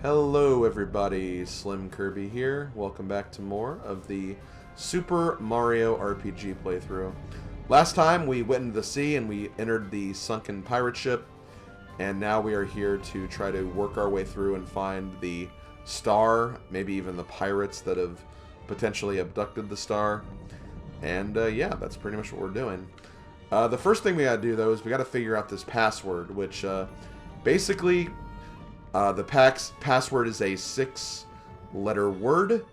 Hello everybody, SlimKirby here. Welcome back to more of the Super Mario RPG playthrough. Last time we went into the sea and we entered the sunken pirate ship, and now we are here to try to work our way through and find the star, maybe even the pirates that have potentially abducted the star. And yeah, that's pretty much what we're doing. The first thing we gotta do though is we gotta figure out this password, which basically the password is a 6-letter word,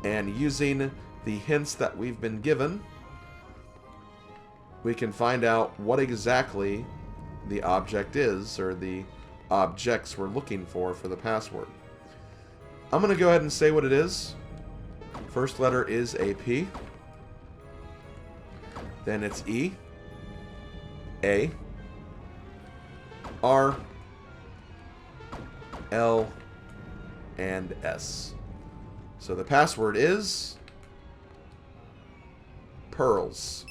and using the hints that we've been given, we can find out what exactly the object is, or the objects we're looking for the password. I'm going to go ahead and say what it is. First letter is a P. Then it's E, A, R, L, and S. So the password is pearls.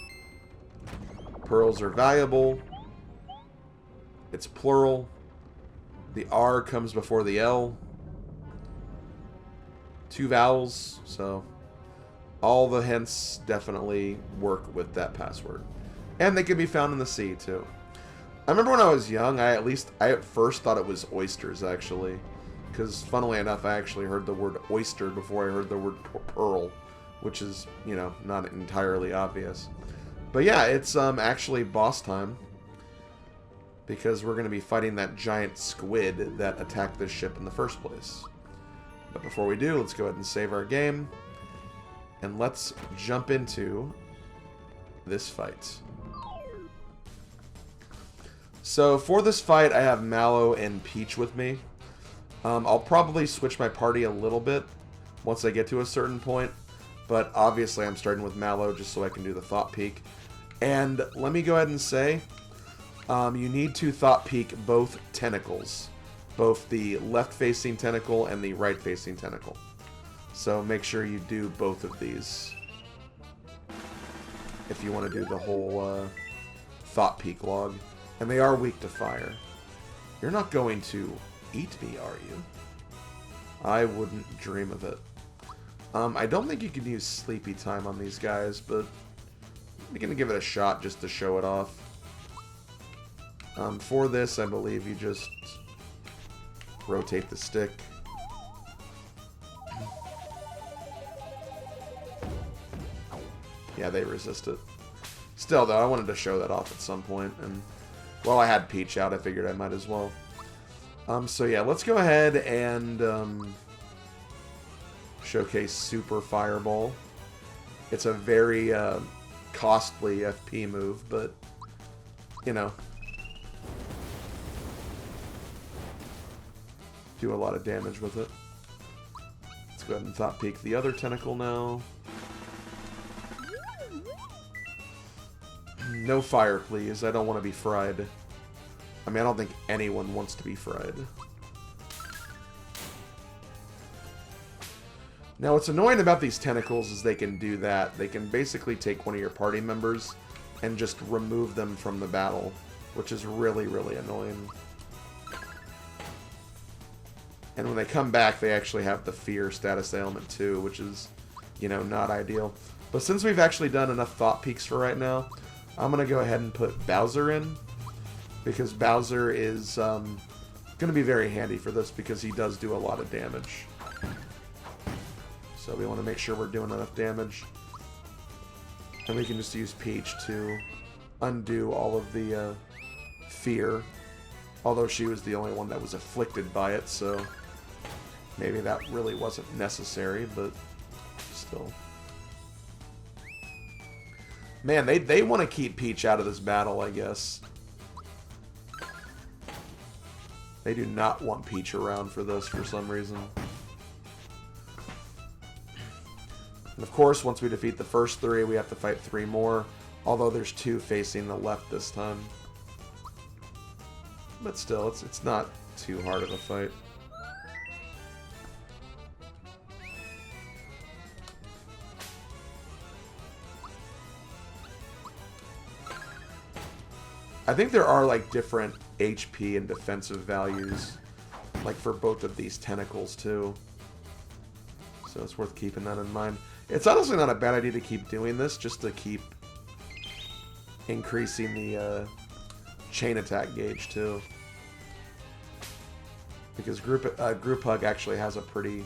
Pearls are valuable. It's plural. The R comes before the L. 2 vowels, so all the hints definitely work with that password. And they can be found in the sea too. I remember when I was young, I at first thought it was oysters, actually. Because, funnily enough, I actually heard the word oyster before I heard the word pearl. Which is, you know, not entirely obvious. But yeah, it's actually boss time. Because we're going to be fighting that giant squid that attacked this ship in the first place. But before we do, let's go ahead and save our game. And let's jump into this fight. So for this fight, I have Mallow and Peach with me. I'll probably switch my party a little bit once I get to a certain point. But obviously I'm starting with Mallow just so I can do the Thought Peak. And let me go ahead and say, you need to Thought Peak both tentacles. Both the left-facing tentacle and the right-facing tentacle. So make sure you do both of these if you want to do the whole Thought Peak log. And they are weak to fire. You're not going to eat me, are you? I wouldn't dream of it. I don't think you can use Sleepy Time on these guys, but I'm going to give it a shot just to show it off. For this, I believe you just rotate the stick. Yeah, they resist it. Still, though, I wanted to show that off at some point, and well, I had Peach out, I figured I might as well. So yeah, let's go ahead and showcase Super Fireball. It's a very costly FP move, but, you know, do a lot of damage with it. Let's go ahead and Thought Peek the other tentacle now. No fire, please. I don't want to be fried. I mean, I don't think anyone wants to be fried. Now, what's annoying about these tentacles is they can do that. They can basically take one of your party members and just remove them from the battle, which is really, really annoying. And when they come back, they actually have the fear status ailment too, which is, you know, not ideal. But since we've actually done enough Thought Peaks for right now, I'm going to go ahead and put Bowser in, because Bowser is going to be very handy for this because he does do a lot of damage. So we want to make sure we're doing enough damage. And we can just use Peach to undo all of the fear, although she was the only one that was afflicted by it, so maybe that really wasn't necessary, but still. Man, they want to keep Peach out of this battle, I guess. They do not want Peach around for this for some reason. And of course, once we defeat the first 3, we have to fight 3 more. Although there's 2 facing the left this time. But still, it's not too hard of a fight. I think there are like different HP and defensive values like for both of these tentacles too. So it's worth keeping that in mind. It's honestly not a bad idea to keep doing this, just to keep increasing the chain attack gauge too. Because group hug actually has a pretty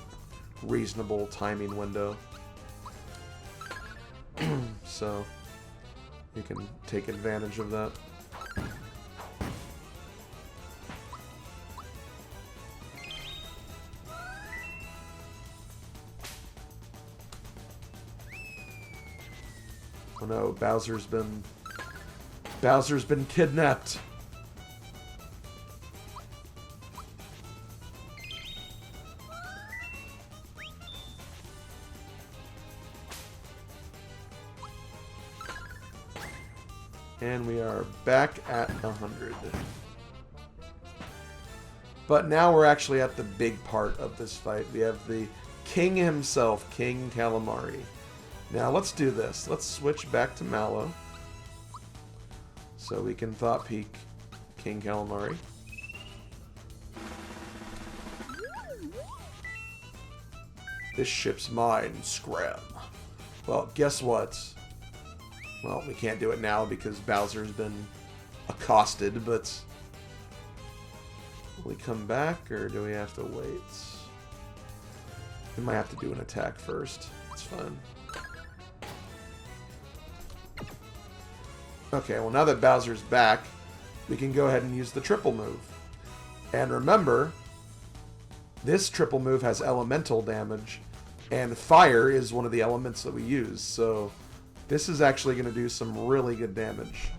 reasonable timing window. So you can take advantage of that. Oh no, Bowser's been kidnapped. And we are back at 100. But now we're actually at the big part of this fight. We have the king himself, King Calamari. Now let's do this. Let's switch back to Mallow, so we can Thought Peek King Calamari. This ship's mine, Scram. Well, guess what? Well, we can't do it now because Bowser's been accosted, but will we come back, or do we have to wait? We might have to do an attack first. It's fine. Okay, well now that Bowser's back, we can go ahead and use the triple move. And remember, this triple move has elemental damage, and fire is one of the elements that we use, so this is actually going to do some really good damage.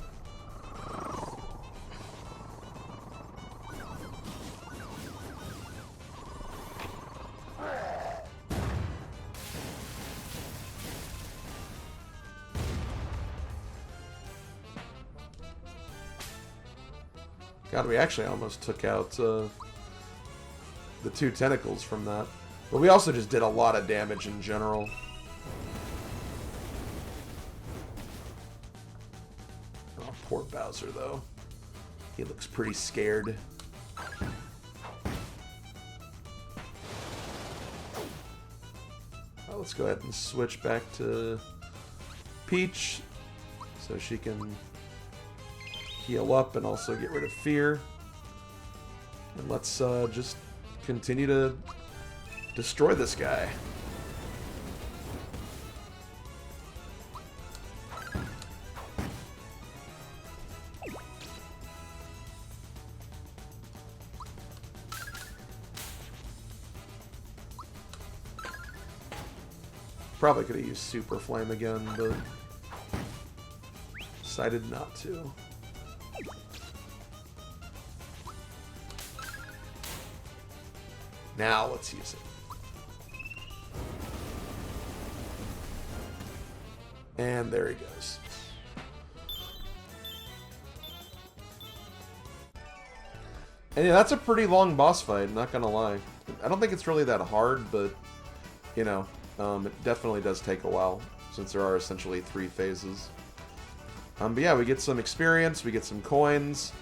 God, we actually almost took out the 2 tentacles from that. But we also just did a lot of damage in general. Oh, poor Bowser, though. He looks pretty scared. Oh, let's go ahead and switch back to Peach so she can heal up and also get rid of fear. And let's just continue to destroy this guy. Probably could have used Super Flame again, but decided not to. Now let's use it. And there he goes. And yeah, that's a pretty long boss fight, not gonna lie. I don't think it's really that hard, but, you know, it definitely does take a while, since there are essentially 3 phases. But yeah, we get some experience, we get some coins.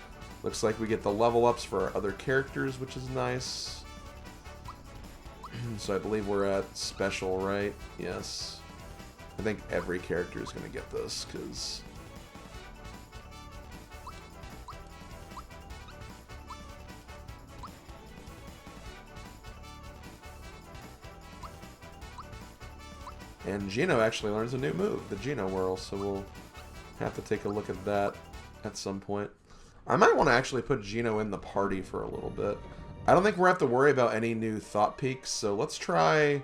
Looks like we get the level ups for our other characters, which is nice. So I believe we're at special, right? Yes. I think every character is going to get this, because and Geno actually learns a new move, the Geno Whirl, so we'll have to take a look at that at some point. I might want to actually put Geno in the party for a little bit. I don't think we're going to have to worry about any new Thought Peaks, so let's try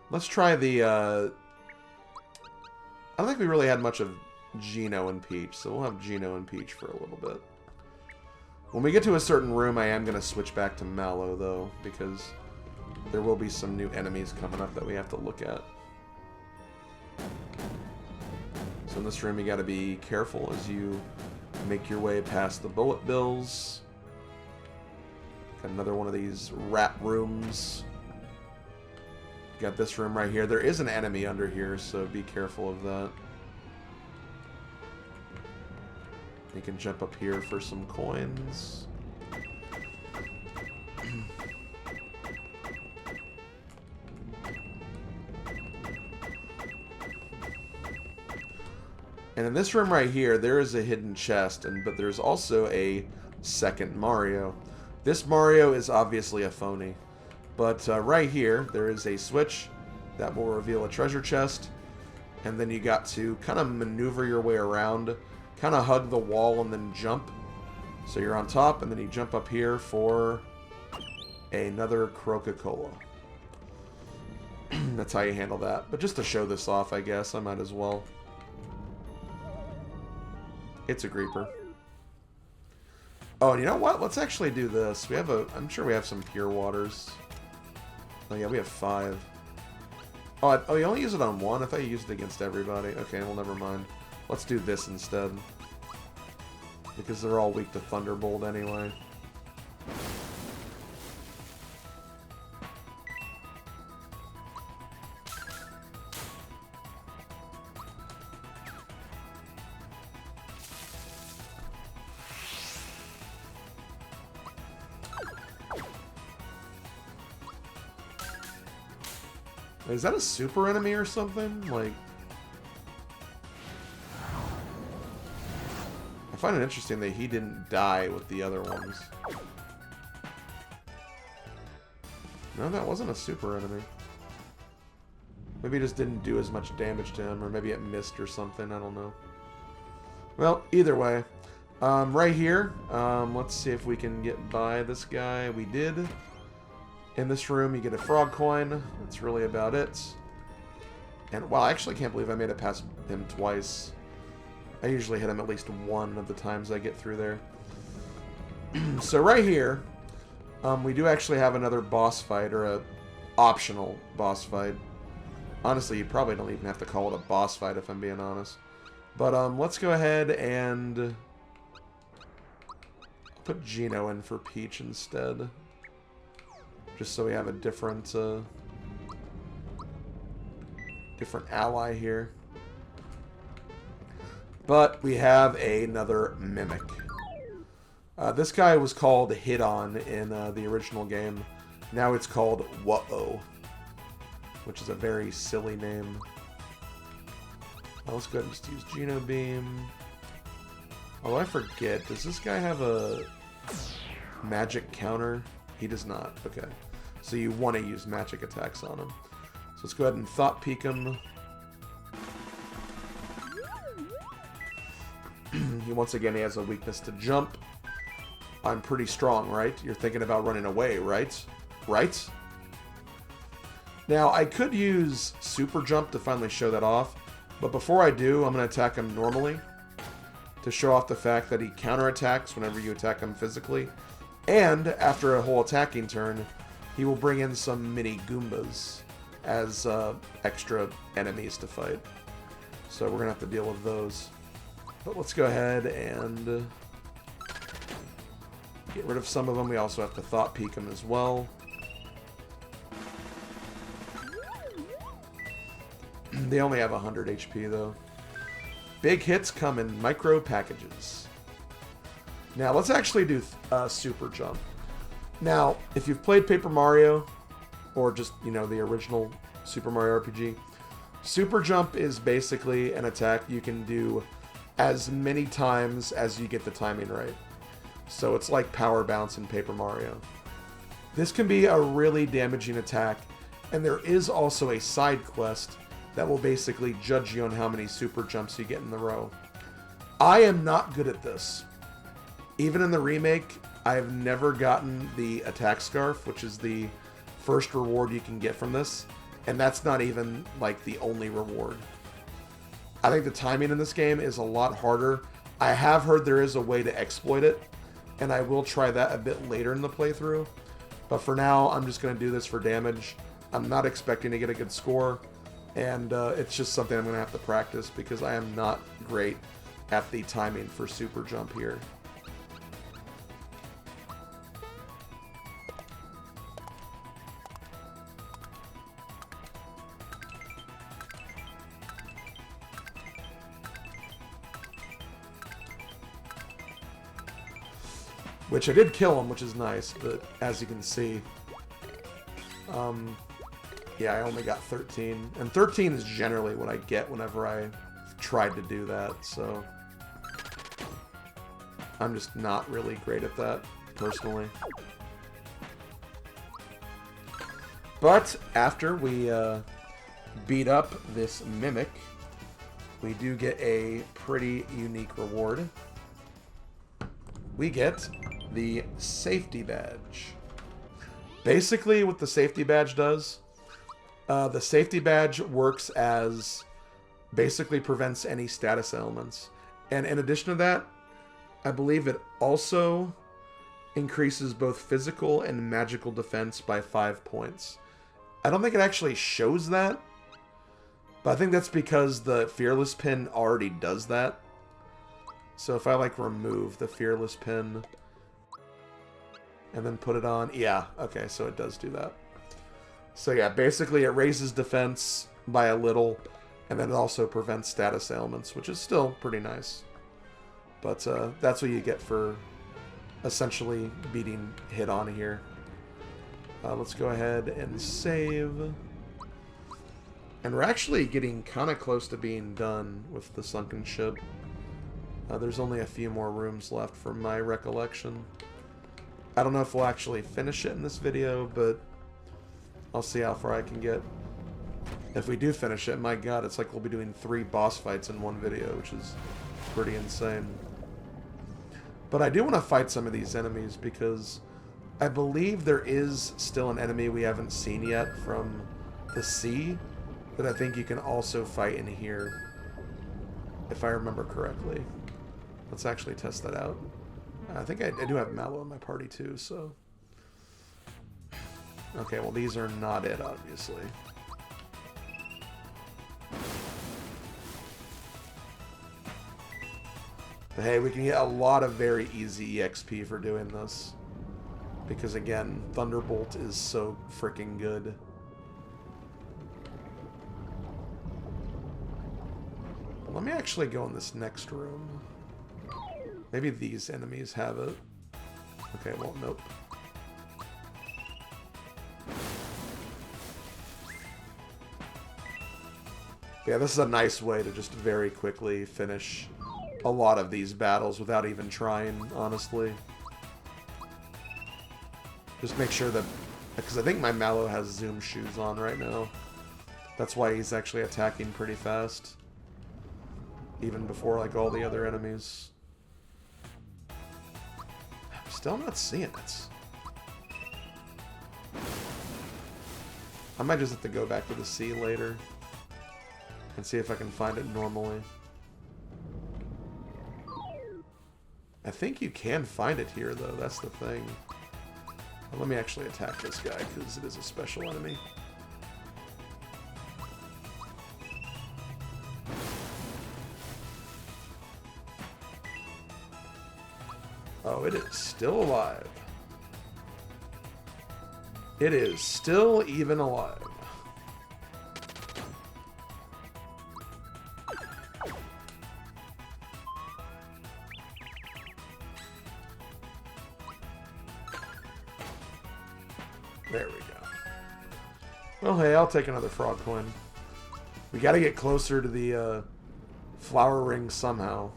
the, I don't think we really had much of Geno and Peach, so we'll have Geno and Peach for a little bit. When we get to a certain room, I am going to switch back to Mallow, though, because there will be some new enemies coming up that we have to look at. So in this room, you got to be careful as you make your way past the bullet bills. Got another one of these rat rooms. Got this room right here. There is an enemy under here, so be careful of that. You can jump up here for some coins. And in this room right here, there is a hidden chest, but there's also a second Mario. This Mario is obviously a phony. But right here, there is a switch that will reveal a treasure chest. And then you got to kind of maneuver your way around, kind of hug the wall and then jump. So you're on top, and then you jump up here for another Coca-Cola. That's how you handle that. But just to show this off, I guess, I might as well. It's a creeper. Oh, and you know what? Let's actually do this. We have I'm sure we have some pure waters. Oh yeah, we have 5. Oh, you only use it on 1? I thought you used it against everybody. Okay, well, never mind. Let's do this instead. Because they're all weak to Thunderbolt anyway. Is that a super enemy or something? Like, I find it interesting that he didn't die with the other ones. No, that wasn't a super enemy. Maybe it just didn't do as much damage to him, or maybe it missed or something, I don't know. Well, either way. Right here, let's see if we can get by this guy. We did. In this room, you get a frog coin. That's really about it. And, wow, I actually can't believe I made it past him twice. I usually hit him at least one of the times I get through there. So right here, we do actually have another boss fight, or a optional boss fight. Honestly, you probably don't even have to call it a boss fight, if I'm being honest. But let's go ahead and put Geno in for Peach instead. Just so we have a different ally here. But we have another Mimic. This guy was called Hit-On in the original game. Now it's called Whoa, which is a very silly name. Let's go ahead and just use Geno Beam. Oh, I forget. Does this guy have a magic counter? He does not. Okay. So you want to use magic attacks on him. So let's go ahead and Thought Peek him. Once again, he has a weakness to jump. I'm pretty strong, right? You're thinking about running away, right? Right? Now, I could use Super Jump to finally show that off. But before I do, I'm going to attack him normally. To show off the fact that he counterattacks whenever you attack him physically. And after a whole attacking turn, he will bring in some mini Goombas as extra enemies to fight. So we're going to have to deal with those. But let's go ahead and get rid of some of them. We also have to Thought Peek them as well. They only have 100 HP though. Big hits come in micro packages. Now let's actually do Super Jump. Now, if you've played Paper Mario, or just, you know, the original Super Mario RPG, Super Jump is basically an attack you can do as many times as you get the timing right. So it's like Power Bounce in Paper Mario. This can be a really damaging attack, and there is also a side quest that will basically judge you on how many super jumps you get in the row. I am not good at this. Even in the remake, I have never gotten the attack scarf, which is the first reward you can get from this, and that's not even like the only reward. I think the timing in this game is a lot harder. I have heard there is a way to exploit it, and I will try that a bit later in the playthrough. But for now, I'm just going to do this for damage. I'm not expecting to get a good score, and it's just something I'm going to have to practice because I am not great at the timing for Super Jump here. Which I did kill him, which is nice, but as you can see, yeah, I only got 13. And 13 is generally what I get whenever I tried to do that, so I'm just not really great at that, personally. But after we beat up this Mimic, we do get a pretty unique reward. We get the Safety Badge. Basically, what the Safety Badge does, the Safety Badge works as basically prevents any status elements. And in addition to that, I believe it also increases both physical and magical defense by 5 points. I don't think it actually shows that, but I think that's because the Fearless pin already does that. So if I like remove the Fearless pin and then put it on, yeah, okay, so it does do that. So yeah, basically it raises defense by a little, and then it also prevents status ailments, which is still pretty nice. But that's what you get for essentially beating Hit On here. Let's go ahead and save. And we're actually getting kind of close to being done with the sunken ship. There's only a few more rooms left from my recollection. I don't know if we'll actually finish it in this video, but I'll see how far I can get. If we do finish it, my god, it's like we'll be doing 3 boss fights in one video, which is pretty insane. But I do want to fight some of these enemies because I believe there is still an enemy we haven't seen yet from the sea that I think you can also fight in here, if I remember correctly. Let's actually test that out. I think I do have Mallow in my party too, so... Okay, well these are not it, obviously. But hey, we can get a lot of very easy EXP for doing this. Because again, Thunderbolt is so freaking good. Let me actually go in this next room. Maybe these enemies have it. Okay, well, nope. Yeah, this is a nice way to just very quickly finish a lot of these battles without even trying, honestly. Just make sure that... Because I think my Mallow has Zoom shoes on right now. That's why he's actually attacking pretty fast. Even before, like, all the other enemies. I'm still not seeing it. I might just have to go back to the sea later. And see if I can find it normally. I think you can find it here, though. That's the thing. Well, let me actually attack this guy, because it is a special enemy. Oh, it is still alive. It is still even alive. There we go. Well, hey, I'll take another frog coin. We gotta get closer to the flower ring somehow.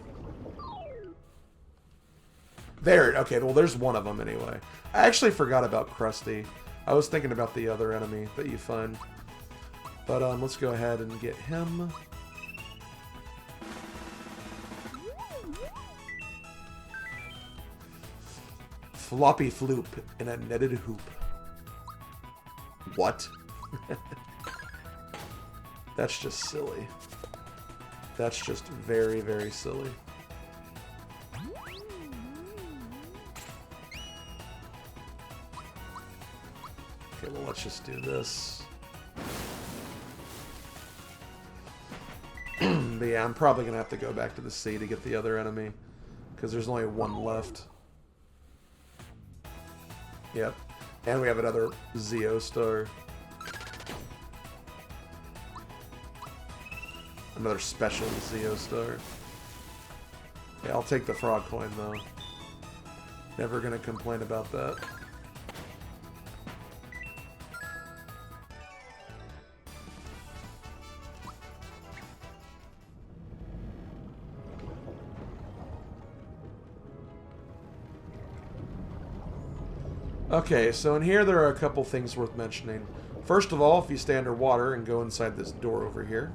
There, okay, well, there's one of them anyway. I actually forgot about Krusty. I was thinking about the other enemy that you find. But let's go ahead and get him. Floppy Floop in a netted hoop. What? That's just silly. That's just very, very silly. Okay, well, let's just do this. But yeah, I'm probably going to have to go back to the sea to get the other enemy. Because there's only one left. Yep. And we have another Zeo Star. Another special Zeo Star. Yeah, I'll take the frog coin, though. Never gonna complain about that. Okay, so in here there are a couple things worth mentioning. First of all, if you stay underwater and go inside this door over here,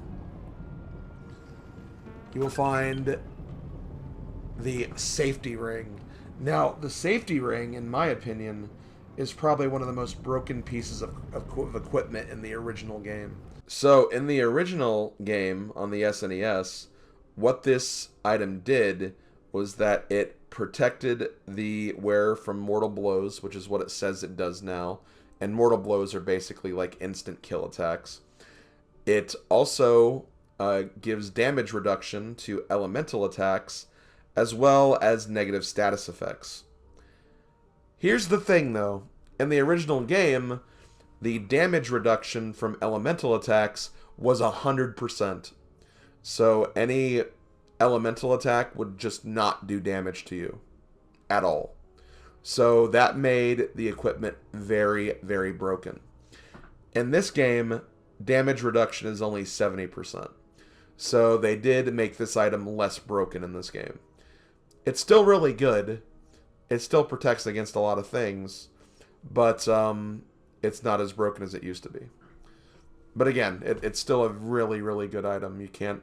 you will find the safety ring. Now, the safety ring, in my opinion, is probably one of the most broken pieces of equipment in the original game. So, in the original game on the SNES, what this item did was that it protected the wearer from mortal blows, which is what it says it does now. And mortal blows are basically like instant kill attacks. It also gives damage reduction to elemental attacks, as well as negative status effects. Here's the thing, though. In the original game, the damage reduction from elemental attacks was 100%. So any elemental attack would just not do damage to you at all. So that made the equipment very, very broken. In this game, damage reduction is only 70%. So they did make this item less broken in this game. It's still really good. It still protects against a lot of things, but it's not as broken as it used to be. But again, it's still a really, really good item. You can't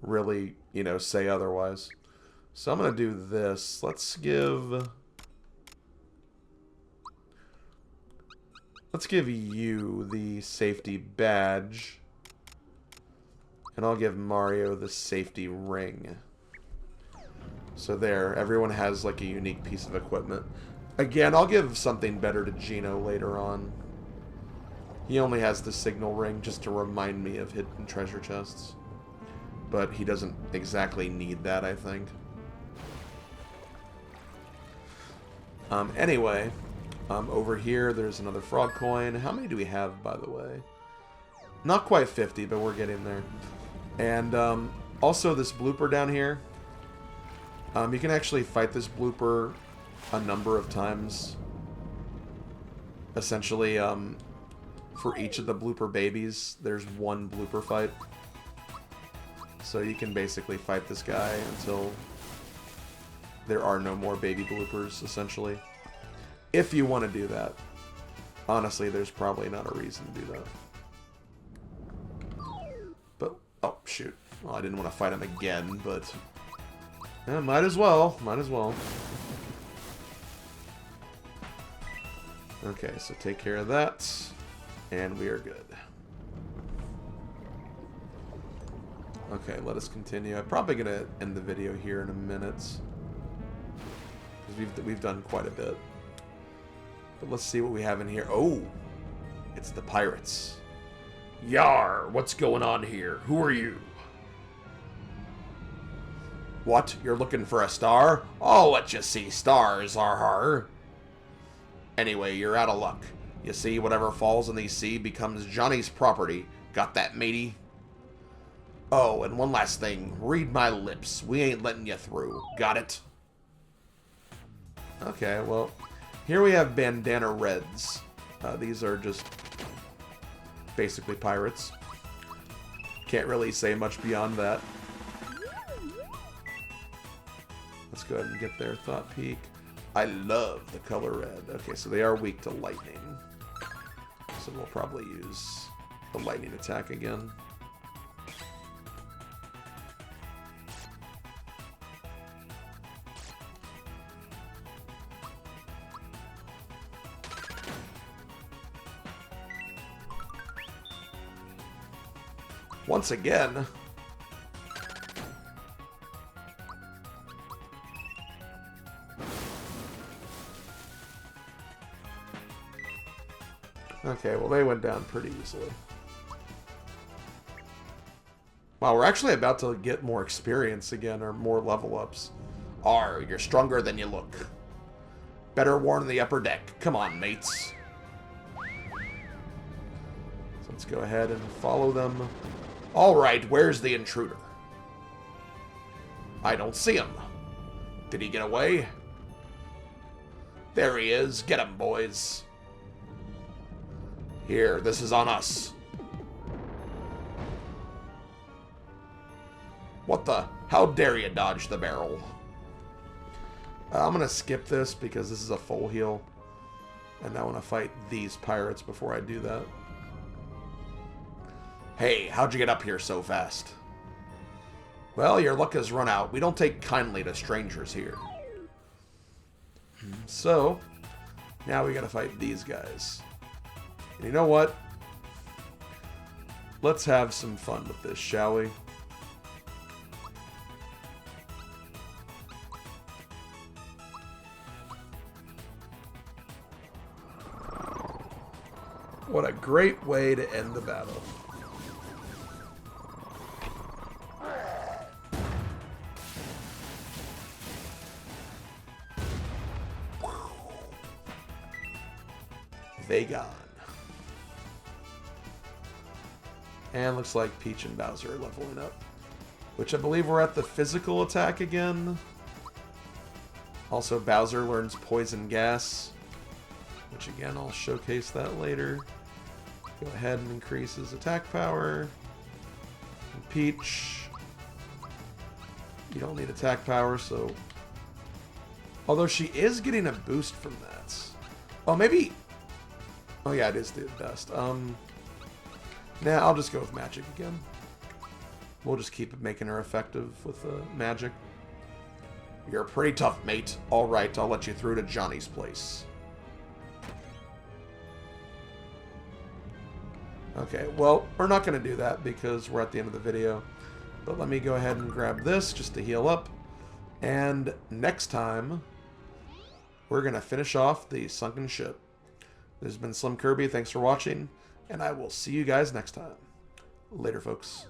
really, say otherwise. So I'm going to do this. Let's give you the safety badge. And I'll give Mario the safety ring. So there, everyone has like a unique piece of equipment. Again, I'll give something better to Gino later on. He only has the signal ring just to remind me of hidden treasure chests. But he doesn't exactly need that, I think. Anyway, over here there's another frog coin. How many do we have, by the way? Not quite 50, but we're getting there. And also this blooper down here. You can actually fight this blooper a number of times. Essentially, for each of the blooper babies, there's one blooper fight. So you can basically fight this guy until there are no more baby bloopers, essentially. If you want to do that. Honestly, there's probably not a reason to do that. But, oh, shoot. Well, I didn't want to fight him again, but... yeah, might as well. Might as well. Okay, so take care of that. And we are good. Okay, let us continue. I'm probably going to end the video here in a minute. Because we've done quite a bit. But let's see what we have in here. Oh! It's the pirates. Yar! What's going on here? Who are you? What? You're looking for a star? I'll let you see stars, har. Anyway, you're out of luck. You see, whatever falls in the sea becomes Johnny's property. Got that, matey? Oh, and one last thing. Read my lips. We ain't letting you through. Got it? Okay, well, here we have Bandana Reds. These are just basically pirates. Can't really say much beyond that. Let's go ahead and get their thought peak. I love the color red. Okay, so they are weak to lightning. So we'll probably use the lightning attack again. Once again. Okay, well they went down pretty easily. Wow, we're actually about to get more experience again, or more level ups. Arr, you're stronger than you look. Better warn the upper deck. Come on, mates. So let's go ahead and follow them. Alright, where's the intruder? I don't see him. Did he get away? There he is. Get him, boys. Here, this is on us. What the? How dare you dodge the barrel? I'm gonna skip this because this is a full heal. And I want to fight these pirates before I do that. Hey, how'd you get up here so fast? Well, your luck has run out. We don't take kindly to strangers here. So, now we gotta fight these guys. And you know what? Let's have some fun with this, shall we? What a great way to end the battle. They gone. And looks like Peach and Bowser are leveling up. Which I believe we're at the physical attack again. Also, Bowser learns poison gas. Which again, I'll showcase that later. Go ahead and increase his attack power. And Peach, you don't need attack power, so... Although she is getting a boost from that. Oh, maybe... Oh yeah, it is the best. Nah, I'll just go with magic again. We'll just keep making her effective with magic. You're pretty tough, mate. Alright, I'll let you through to Johnny's place. Okay, well, we're not going to do that because we're at the end of the video. But let me go ahead and grab this just to heal up. And next time, we're going to finish off the sunken ship. This has been SlimKirby. Thanks for watching, and I will see you guys next time. Later, folks.